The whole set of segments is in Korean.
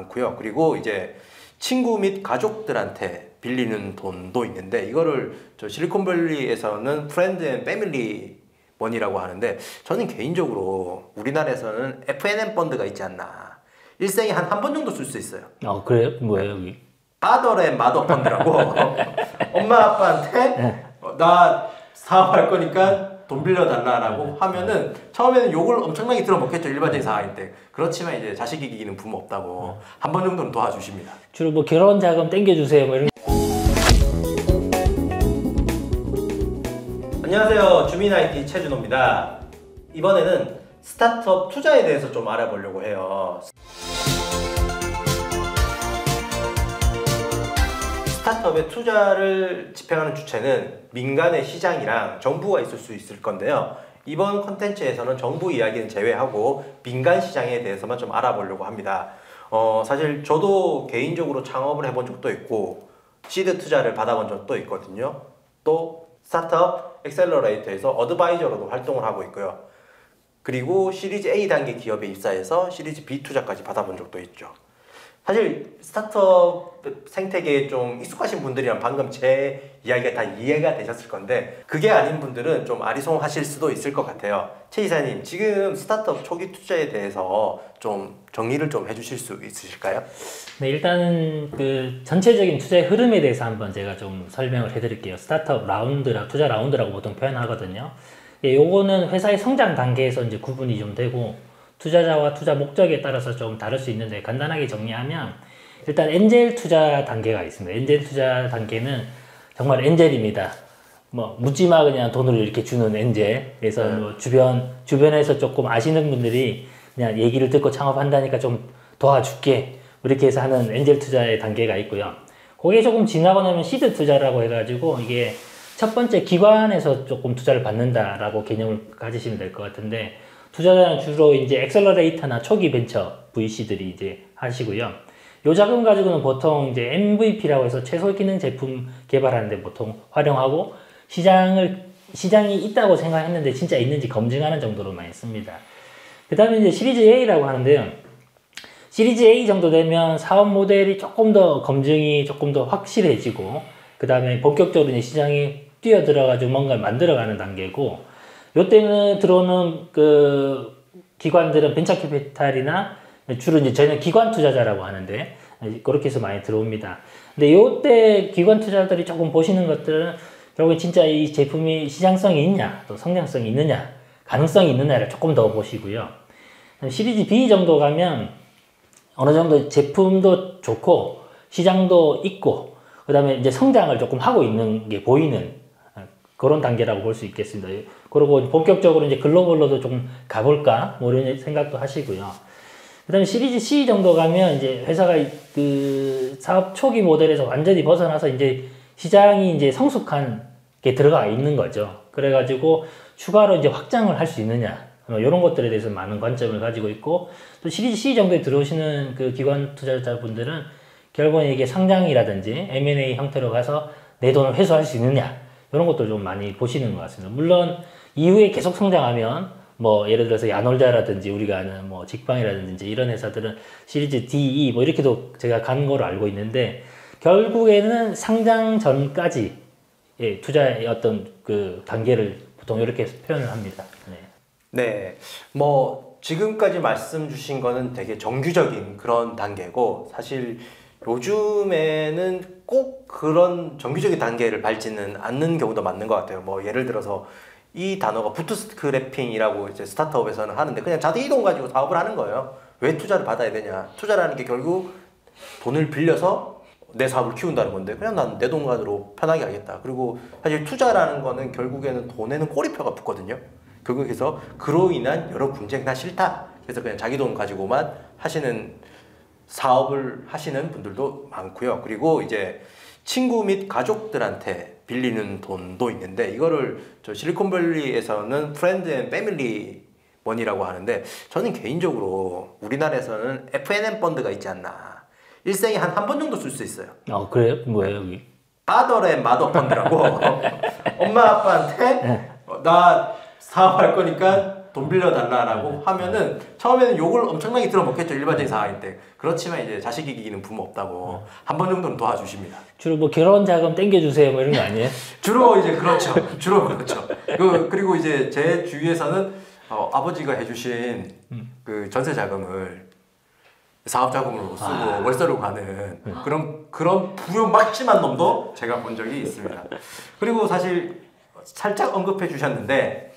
많고요. 그리고 이제 친구 및 가족들한테 빌리는 돈도 있는데 이거를 저 실리콘밸리에서는 프렌드 앤 패밀리 머니라고 하는데 저는 개인적으로 우리나라에서는 FNM 펀드가 있지 않나. 일생에 한 번 정도 쓸 수 있어요. 그래요? 뭐예요 여기? 파더 앤 마더 펀드라고 엄마 아빠한테 나 사업할 거니까 돈 빌려달라고 하면은 처음에는 욕을 엄청나게 들어먹겠죠. 일반적인 상황일 때. 그렇지만 이제 자식 이기는 부모 없다고 한 번 정도는 도와주십니다. 주로 뭐 결혼 자금 땡겨주세요 뭐 이런. 안녕하세요. 주민 IT 최준호입니다. 이번에는 스타트업 투자에 대해서 좀 알아보려고 해요. 스타트업의 투자를 집행하는 주체는 민간의 시장이랑 정부가 있을 수 있을 건데요. 이번 컨텐츠에서는 정부 이야기는 제외하고 민간 시장에 대해서만 좀 알아보려고 합니다. 사실 저도 개인적으로 창업을 해본 적도 있고 시드 투자를 받아본 적도 있거든요. 또 스타트업 엑셀러레이터에서 어드바이저로도 활동을 하고 있고요. 그리고 시리즈 A 단계 기업에 입사해서 시리즈 B 투자까지 받아본 적도 있죠. 사실 스타트업 생태계에 좀 익숙하신 분들이랑 방금 제 이야기가 다 이해가 되셨을 건데 그게 아닌 분들은 좀 아리송하실 수도 있을 것 같아요. 최 이사님, 지금 스타트업 초기 투자에 대해서 좀 정리를 좀 해주실 수 있으실까요? 네, 일단은 그 전체적인 투자의 흐름에 대해서 한번 제가 좀 설명을 해드릴게요. 스타트업 라운드라 투자 라운드라고 보통 표현하거든요. 요거는 회사의 성장 단계에서 이제 구분이 좀 되고 투자자와 투자 목적에 따라서 좀 다를 수 있는데 간단하게 정리하면 일단 엔젤 투자 단계가 있습니다. 엔젤 투자 단계는 정말 엔젤입니다. 뭐 묻지마 그냥 돈을 이렇게 주는 엔젤. 그래서 뭐 주변에서 조금 아시는 분들이 그냥 얘기를 듣고 창업한다니까 좀 도와줄게 이렇게 해서 하는 엔젤 투자의 단계가 있고요. 그게 조금 지나고 나면 시드 투자라고 해가지고 이게 첫 번째 기관에서 조금 투자를 받는다라고 개념을 가지시면 될 것 같은데 투자자는 주로 이제 엑셀러레이터나 초기 벤처 VC들이 이제 하시고요. 요 자금 가지고는 보통 이제 MVP라고 해서 최소 기능 제품 개발하는데 보통 활용하고 시장이 있다고 생각했는데 진짜 있는지 검증하는 정도로 많이 씁니다. 그 다음에 이제 시리즈 A라고 하는데요. 시리즈 A 정도 되면 사업 모델이 조금 더 검증이 조금 더 확실해지고 그 다음에 본격적으로 이제 시장에 뛰어들어가지고 뭔가를 만들어가는 단계고 요때는 들어오는 그 기관들은 벤처 캐피탈이나 주로 이제 저희는 기관 투자자라고 하는데 그렇게 해서 많이 들어옵니다. 근데 요때 기관 투자자들이 조금 보시는 것들은 결국에 진짜 이 제품이 시장성이 있냐 또 성장성이 있느냐 가능성이 있느냐를 조금 더 보시고요. 시리즈 B 정도 가면 어느 정도 제품도 좋고 시장도 있고 그 다음에 이제 성장을 조금 하고 있는 게 보이는 그런 단계라고 볼 수 있겠습니다. 그리고 본격적으로 이제 글로벌로도 좀 가볼까 뭐 이런 생각도 하시고요. 그 다음에 시리즈 C 정도 가면 이제 회사가 그 사업 초기 모델에서 완전히 벗어나서 이제 시장이 이제 성숙한 게 들어가 있는 거죠. 그래가지고 추가로 이제 확장을 할 수 있느냐 이런 것들에 대해서 많은 관점을 가지고 있고 또 시리즈 C 정도에 들어오시는 그 기관 투자자분들은 결국은 이게 상장이라든지 M&A 형태로 가서 내 돈을 회수할 수 있느냐 이런 것도 좀 많이 보시는 것 같습니다. 물론 이후에 계속 성장하면 뭐 예를 들어서 야놀자라든지 우리가 아는 뭐 직방이라든지 이런 회사들은 시리즈 D, E 뭐 이렇게도 제가 간 거로 알고 있는데 결국에는 상장 전까지 투자의 어떤 그 단계를 보통 이렇게 표현을 합니다. 네, 뭐 지금까지 말씀 주신 거는 되게 정규적인 그런 단계고 사실 요즘에는 꼭 그런 정규적인 단계를 밟지는 않는 경우도 맞는 것 같아요. 뭐 예를 들어서 이 단어가 부트스트래핑이라고 이제 스타트업에서는 하는데 그냥 자기 돈 가지고 사업을 하는 거예요. 왜 투자를 받아야 되냐? 투자라는 게 결국 돈을 빌려서 내 사업을 키운다는 건데 그냥 난 내 돈 가지고 편하게 하겠다. 그리고 사실 투자라는 거는 결국에는 돈에는 꼬리표가 붙거든요. 결국에서 그로 인한 여러 분쟁 다 싫다. 그래서 그냥 자기 돈 가지고만 하시는 사업을 하시는 분들도 많고요. 그리고 이제 친구 및 가족들한테 빌리는 돈도 있는데 이거를 저 실리콘밸리에서는 프렌드 앤 패밀리 머니라고 하는데 저는 개인적으로 우리나라에서는 FNM 펀드가 있지 않나. 일생에 한 번 정도 쓸 수 있어요. 그래요? 뭐예요 여기? 파더 앤 마더 펀드라고 엄마 아빠한테 나 사업할 거니까 돈 빌려달라라고 하면은 처음에는 욕을 엄청나게 들어먹겠죠. 일반적인 상황일 때. 그렇지만 이제 자식 이기는 부모 없다고 한 번 정도는 도와주십니다. 주로 뭐 결혼 자금 땡겨주세요 뭐 이런 거 아니에요? 주로 이제 그렇죠. 주로 그렇죠. 그리고 이제 제 주위에서는 아버지가 해주신 그 전세 자금을 사업 자금으로 쓰고 월세로 가는 그런 부용 막심한 놈도 제가 본 적이 있습니다. 그리고 사실 살짝 언급해 주셨는데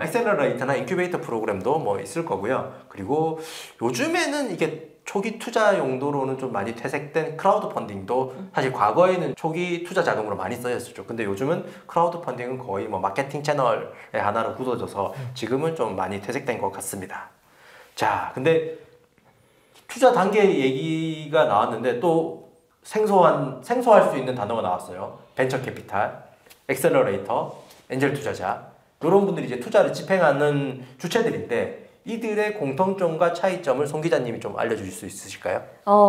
엑셀러레이터나 인큐베이터 프로그램도 뭐 있을 거고요. 그리고 요즘에는 이게 초기 투자 용도로는 좀 많이 퇴색된 크라우드 펀딩도 사실 과거에는 초기 투자 자금으로 많이 쓰였었죠. 근데 요즘은 크라우드 펀딩은 거의 뭐 마케팅 채널의 하나로 굳어져서 지금은 좀 많이 퇴색된 것 같습니다. 자, 근데 투자 단계 얘기가 나왔는데 또 생소할 수 있는 단어가 나왔어요. 벤처 캐피탈, 엑셀러레이터, 엔젤 투자자 이런 분들이 이제 투자를 집행하는 주체들인데 이들의 공통점과 차이점을 송 기자님이 좀 알려주실 수 있으실까요?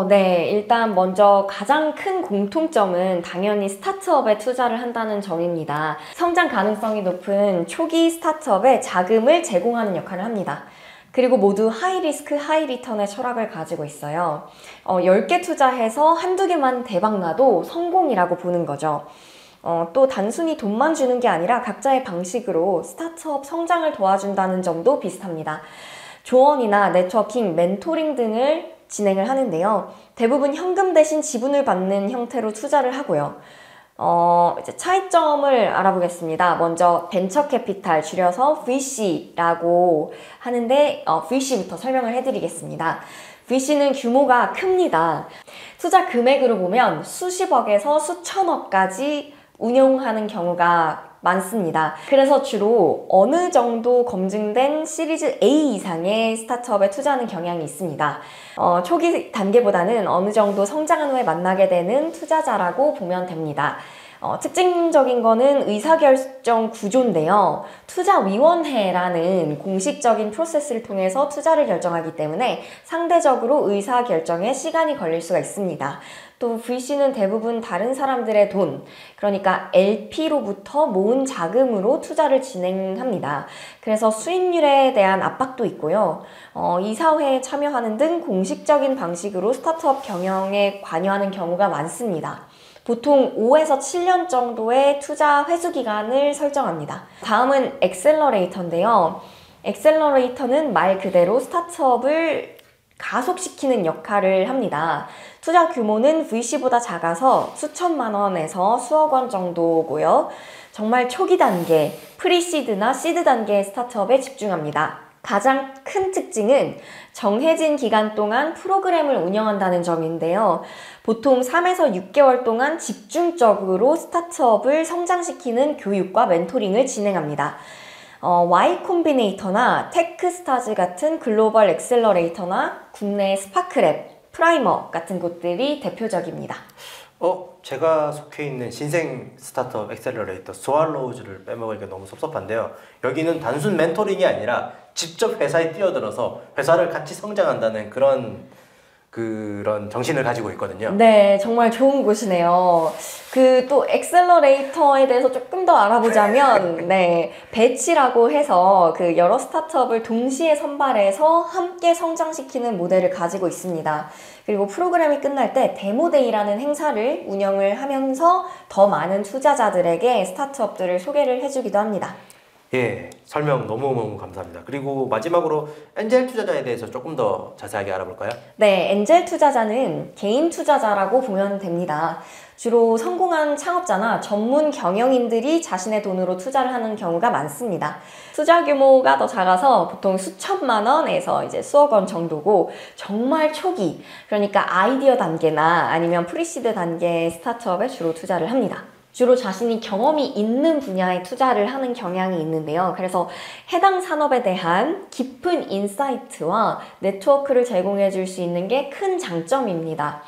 네. 일단 먼저 가장 큰 공통점은 당연히 스타트업에 투자를 한다는 점입니다. 성장 가능성이 높은 초기 스타트업에 자금을 제공하는 역할을 합니다. 그리고 모두 하이 리스크, 하이 리턴의 철학을 가지고 있어요. 10개 투자해서 한두 개만 대박 나도 성공이라고 보는 거죠. 또 단순히 돈만 주는 게 아니라 각자의 방식으로 스타트업 성장을 도와준다는 점도 비슷합니다. 조언이나 네트워킹, 멘토링 등을 진행을 하는데요. 대부분 현금 대신 지분을 받는 형태로 투자를 하고요. 이제 차이점을 알아보겠습니다. 먼저 벤처 캐피탈, 줄여서 VC라고 하는데 VC부터 설명을 해드리겠습니다. VC는 규모가 큽니다. 투자 금액으로 보면 수십억에서 수천억까지 운용하는 경우가 많습니다. 그래서 주로 어느 정도 검증된 시리즈 A 이상의 스타트업에 투자하는 경향이 있습니다. 초기 단계보다는 어느 정도 성장한 후에 만나게 되는 투자자라고 보면 됩니다. 특징적인 거는 의사결정 구조인데요. 투자위원회라는 공식적인 프로세스를 통해서 투자를 결정하기 때문에 상대적으로 의사결정에 시간이 걸릴 수가 있습니다. 또 VC는 대부분 다른 사람들의 돈, 그러니까 LP로부터 모은 자금으로 투자를 진행합니다. 그래서 수익률에 대한 압박도 있고요. 이사회에 참여하는 등 공식적인 방식으로 스타트업 경영에 관여하는 경우가 많습니다. 보통 5에서 7년 정도의 투자 회수 기간을 설정합니다. 다음은 엑셀러레이터인데요. 엑셀러레이터는 말 그대로 스타트업을 가속시키는 역할을 합니다. 투자 규모는 VC보다 작아서 수천만 원에서 수억 원 정도고요. 정말 초기 단계, 프리시드나 시드 단계의 스타트업에 집중합니다. 가장 큰 특징은 정해진 기간 동안 프로그램을 운영한다는 점인데요. 보통 3에서 6개월 동안 집중적으로 스타트업을 성장시키는 교육과 멘토링을 진행합니다. Y 콤비네이터나 테크스타즈 같은 글로벌 엑셀러레이터나 국내 스파크랩, 프라이머 같은 곳들이 대표적입니다. 제가 속해 있는 신생 스타트업 엑셀러레이터 스왈로우즈를 빼먹으니까 너무 섭섭한데요. 여기는 단순 멘토링이 아니라 직접 회사에 뛰어들어서 회사를 같이 성장한다는 그런 정신을 가지고 있거든요. 네, 정말 좋은 곳이네요. 또 엑셀러레이터에 대해서 조금 더 알아보자면, 네, 배치라고 해서 여러 스타트업을 동시에 선발해서 함께 성장시키는 모델을 가지고 있습니다. 그리고 프로그램이 끝날 때 데모데이라는 행사를 운영을 하면서 더 많은 투자자들에게 스타트업들을 소개를 해주기도 합니다. 예, 설명 너무너무 감사합니다. 그리고 마지막으로 엔젤 투자자에 대해서 조금 더 자세하게 알아볼까요? 네, 엔젤 투자자는 개인 투자자라고 보면 됩니다. 주로 성공한 창업자나 전문 경영인들이 자신의 돈으로 투자를 하는 경우가 많습니다. 투자 규모가 더 작아서 보통 수천만 원에서 이제 수억 원 정도고 정말 초기, 그러니까 아이디어 단계나 아니면 프리시드 단계의 스타트업에 주로 투자를 합니다. 주로 자신이 경험이 있는 분야에 투자를 하는 경향이 있는데요. 그래서 해당 산업에 대한 깊은 인사이트와 네트워크를 제공해 줄 수 있는 게 큰 장점입니다.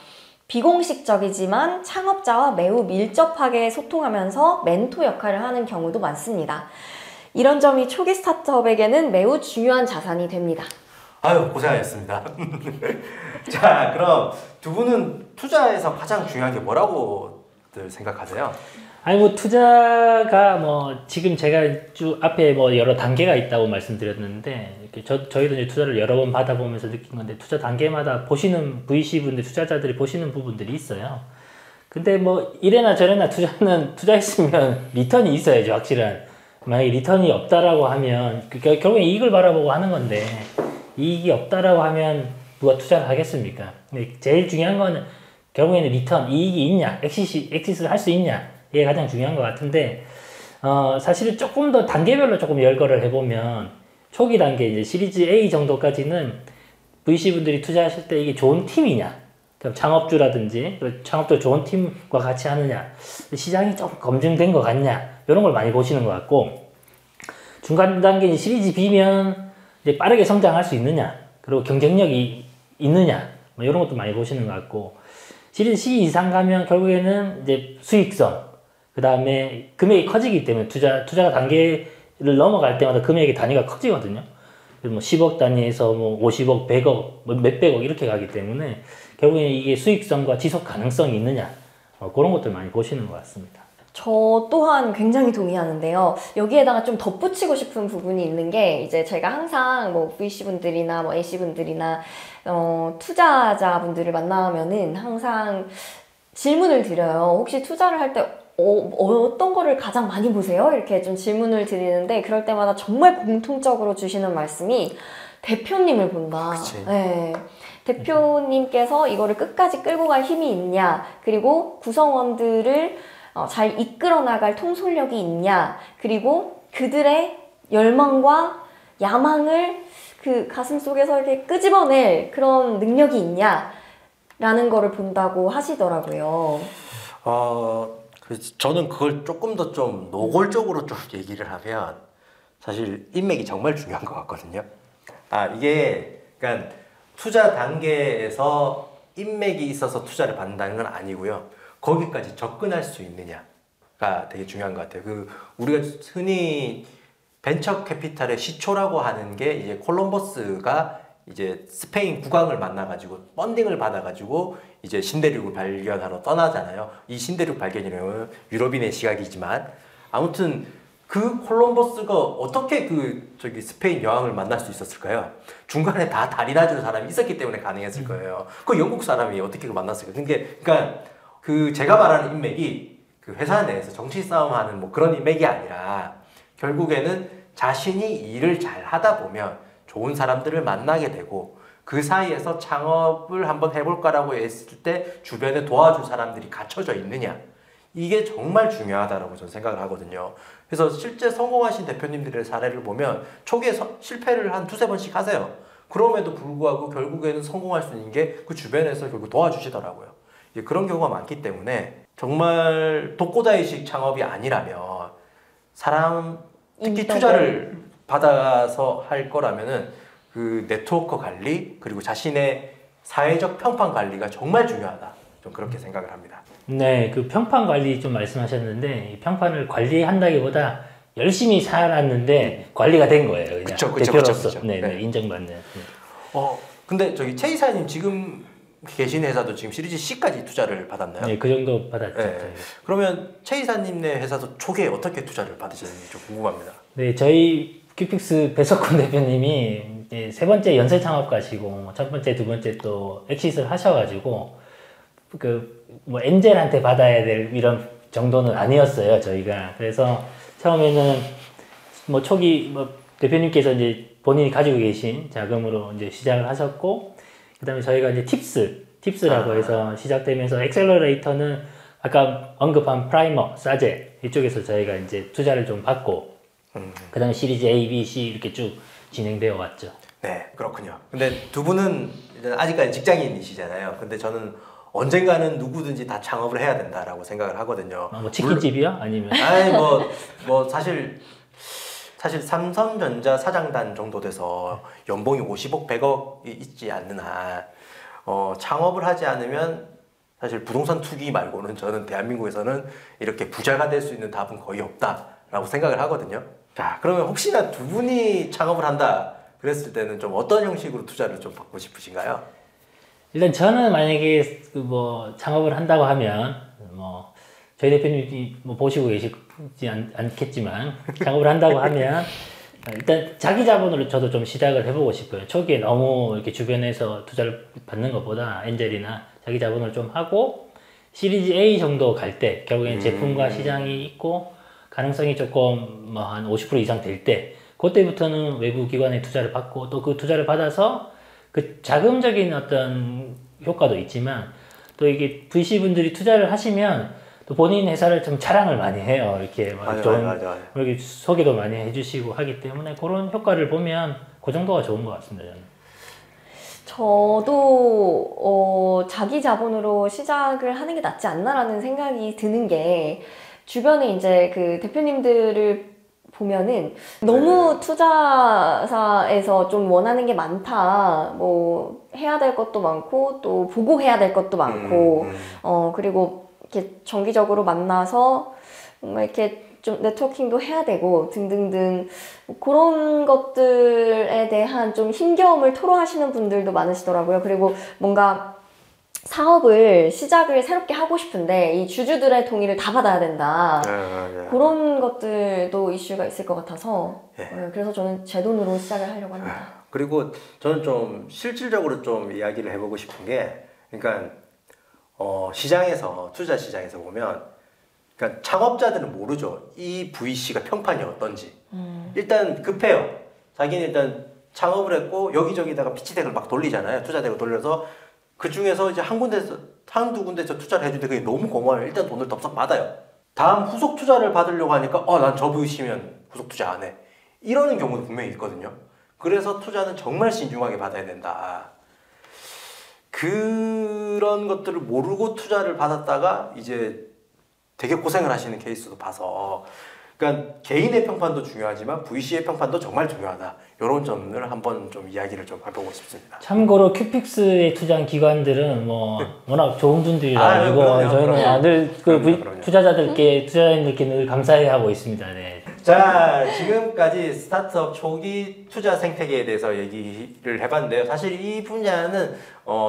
비공식적이지만 창업자와 매우 밀접하게 소통하면서 멘토 역할을 하는 경우도 많습니다. 이런 점이 초기 스타트업에게는 매우 중요한 자산이 됩니다. 아유, 고생하셨습니다. 자, 그럼 두 분은 투자에서 가장 중요한 게 뭐라고 생각하세요? 아니 뭐 투자가 뭐 지금 제가 쭉 앞에 뭐 여러 단계가 있다고 말씀드렸는데 이렇게 저희도 이제 투자를 여러 번 받아보면서 느낀 건데 투자 단계마다 보시는 VC분들 투자자들이 보시는 부분들이 있어요. 근데 뭐 이래나 저래나 투자는 투자했으면 리턴이 있어야죠. 확실한. 만약에 리턴이 없다라고 하면 결국엔 이익을 바라보고 하는 건데 이익이 없다라고 하면 누가 투자를 하겠습니까? 근데 제일 중요한 거는 결국에는 리턴, 이익이 있냐, 엑시스를 할 수 있냐 이게 가장 중요한 것 같은데 사실은 조금 더 단계별로 조금 열거를 해보면 초기 단계 이제 시리즈 A 정도까지는 VC분들이 투자하실 때 이게 좋은 팀이냐 창업주라든지 창업도 좋은 팀과 같이 하느냐 시장이 좀 검증된 것 같냐 이런 걸 많이 보시는 것 같고 중간 단계 시리즈 B면 이제 빠르게 성장할 수 있느냐 그리고 경쟁력이 있느냐 뭐 이런 것도 많이 보시는 것 같고 시리즈 C 이상 가면 결국에는 이제 수익성 그 다음에 금액이 커지기 때문에 투자가 단계를 넘어갈 때마다 금액의 단위가 커지거든요. 뭐 10억 단위에서 뭐 50억, 100억, 뭐 몇백억 이렇게 가기 때문에 결국에는 이게 수익성과 지속 가능성이 있느냐 그런 것들 많이 보시는 것 같습니다. 저 또한 굉장히 동의하는데요. 여기에다가 좀 덧붙이고 싶은 부분이 있는 게 이제 제가 항상 뭐 VC분들이나 뭐 AC분들이나 투자자분들을 만나면은 항상 질문을 드려요. 혹시 투자를 할 때 어떤 거를 가장 많이 보세요? 이렇게 좀 질문을 드리는데 그럴 때마다 정말 공통적으로 주시는 말씀이 대표님을 본다. 그치. 네. 대표님께서 이거를 끝까지 끌고 갈 힘이 있냐, 그리고 구성원들을 잘 이끌어 나갈 통솔력이 있냐, 그리고 그들의 열망과 야망을 그 가슴 속에서 이렇게 끄집어낼 그런 능력이 있냐라는 거를 본다고 하시더라고요. 그래서 저는 그걸 조금 더 좀 노골적으로 좀 얘기를 하면 사실 인맥이 정말 중요한 것 같거든요. 이게 그러니까 투자 단계에서 인맥이 있어서 투자를 받는다는 건 아니고요. 거기까지 접근할 수 있느냐가 되게 중요한 것 같아요. 우리가 흔히 벤처 캐피탈의 시초라고 하는 게 이제 콜럼버스가 이제 스페인 국왕을 만나가지고 펀딩을 받아가지고 이제 신대륙을 발견하러 떠나잖아요. 이 신대륙 발견이라면 유럽인의 시각이지만 아무튼 그 콜럼버스가 어떻게 저기 스페인 여왕을 만날 수 있었을까요? 중간에 다 다리 놔줄 사람이 있었기 때문에 가능했을 거예요. 그 영국 사람이 어떻게 만났을까요? 그러니까 제가 말하는 인맥이 그 회사 내에서 정치 싸움하는 뭐 그런 인맥이 아니라 결국에는 자신이 일을 잘 하다 보면 좋은 사람들을 만나게 되고 그 사이에서 창업을 한번 해볼까라고 했을 때 주변에 도와줄 사람들이 갖춰져 있느냐 이게 정말 중요하다고 저는 생각을 하거든요. 그래서 실제 성공하신 대표님들의 사례를 보면 초기에 실패를 한 두세 번씩 하세요. 그럼에도 불구하고 결국에는 성공할 수 있는 게 그 주변에서 결국 도와주시더라고요. 그런 경우가 많기 때문에 정말 독고다이식 창업이 아니라면 사람 특히 투자를 받아서 할 거라면은 그 네트워크 관리 그리고 자신의 사회적 평판 관리가 정말 중요하다. 좀 그렇게 생각을 합니다. 네, 그 평판 관리 좀 말씀하셨는데 이 평판을 관리한다기보다 열심히 살았는데 관리가 된 거예요. 그냥 그쵸, 대표로서 네. 네, 인정받는. 근데 저기 최 이사님 지금 계신 회사도 지금 시리즈 C까지 투자를 받았나요? 네, 그 정도 받았죠. 네. 그러면 최 이사님네 회사도 초기에 어떻게 투자를 받으셨는지 좀 궁금합니다. 네, 저희 큐픽스 배석훈 대표님이 이제 세 번째 연쇄 창업 가시고 첫 번째, 두 번째 또 엑시스를 하셔가지고 뭐 엔젤한테 받아야 될 이런 정도는 아니었어요, 저희가. 그래서 처음에는 뭐 초기 뭐 대표님께서 이제 본인이 가지고 계신 자금으로 이제 시작을 하셨고, 그다음에 저희가 이제 팁스라고 해서 시작되면서 엑셀러레이터는 아까 언급한 프라이머, 사제 이쪽에서 저희가 이제 투자를 좀 받고, 그다음에 시리즈 A, B, C 이렇게 쭉 진행되어 왔죠. 네, 그렇군요. 근데 두 분은 아직까지 직장인이시잖아요. 근데 저는 언젠가는 누구든지 다 창업을 해야 된다라고 생각을 하거든요. 뭐 치킨집이요? 아니면? 아니 뭐 사실 삼성전자 사장단 정도 돼서 연봉이 50억, 100억이 있지 않는 한 창업을 하지 않으면 사실 부동산 투기 말고는 저는 대한민국에서는 이렇게 부자가 될 수 있는 답은 거의 없다라고 생각을 하거든요. 자, 그러면 혹시나 두 분이 창업을 한다 그랬을 때는 좀 어떤 형식으로 투자를 좀 받고 싶으신가요? 일단 저는 만약에 뭐 창업을 한다고 하면 뭐 저희 대표님이 뭐 보시고 계시지 않겠지만 작업을 한다고 하면 일단 자기 자본으로 저도 좀 시작을 해보고 싶어요. 초기에 너무 이렇게 주변에서 투자를 받는 것보다 엔젤이나 자기 자본을 좀 하고 시리즈 A 정도 갈 때 결국엔 제품과 시장이 있고 가능성이 조금 뭐 한 50% 이상 될 때 그때부터는 외부 기관의 투자를 받고 또 그 투자를 받아서 그 자금적인 어떤 효과도 있지만 또 이게 VC 분들이 투자를 하시면 또 본인 회사를 좀 자랑을 많이 해요. 이렇게 막 좀 이렇게 소개도 많이 해주시고 하기 때문에 그런 효과를 보면 그 정도가 좋은 것 같습니다. 저는. 저도 자기 자본으로 시작을 하는 게 낫지 않나라는 생각이 드는 게 주변에 이제 그 대표님들을 보면은 너무 투자사에서 좀 원하는 게 많다. 뭐 해야 될 것도 많고 또 보고해야 될 것도 많고 그리고 이렇게 정기적으로 만나서 뭔가 이렇게 좀 네트워킹도 해야 되고 등등등 그런 것들에 대한 좀 힘겨움을 토로하시는 분들도 많으시더라고요. 그리고 뭔가 사업을 시작을 새롭게 하고 싶은데 이 주주들의 동의를 다 받아야 된다. 그런 것들도 이슈가 있을 것 같아서 그래서 저는 제 돈으로 시작을 하려고 합니다. 그리고 저는 좀 실질적으로 좀 이야기를 해보고 싶은 게 그러니까 시장에서 투자 시장에서 보면 그러니까 창업자들은 모르죠. 이 VC가 평판이 어떤지. 일단 급해요. 자기는 일단 창업을 했고 여기저기다가 피치덱을 막 돌리잖아요. 투자덱을 돌려서 그 중에서 이제 한두 군데서 투자를 해주는데 그게 너무 고마워요. 일단 돈을 덥석 받아요. 다음 후속 투자를 받으려고 하니까 난 저 VC면 후속 투자 안 해. 이러는 경우도 분명히 있거든요. 그래서 투자는 정말 신중하게 받아야 된다. 그런 것들을 모르고 투자를 받았다가 이제 되게 고생을 하시는 케이스도 봐서 그러니까 개인의 평판도 중요하지만 VC의 평판도 정말 중요하다. 이런 점을 한번 좀 이야기를 좀 해보고 싶습니다. 참고로 큐픽스에 투자한 기관들은 뭐 워낙 좋은 분들이라 가지고 저희는 늘 그 투자자님들께 늘 감사해하고 있습니다. 네. 자, 지금까지 스타트업 초기 투자 생태계에 대해서 얘기를 해봤는데요. 사실 이 분야는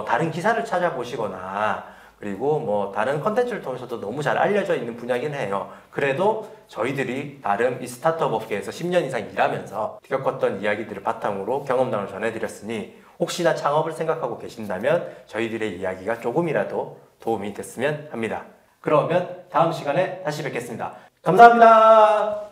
다른 기사를 찾아보시거나 그리고 뭐 다른 컨텐츠를 통해서도 너무 잘 알려져 있는 분야긴 해요. 그래도 저희들이 나름 이 스타트업 업계에서 10년 이상 일하면서 겪었던 이야기들을 바탕으로 경험담을 전해드렸으니 혹시나 창업을 생각하고 계신다면 저희들의 이야기가 조금이라도 도움이 됐으면 합니다. 그러면 다음 시간에 다시 뵙겠습니다. 감사합니다.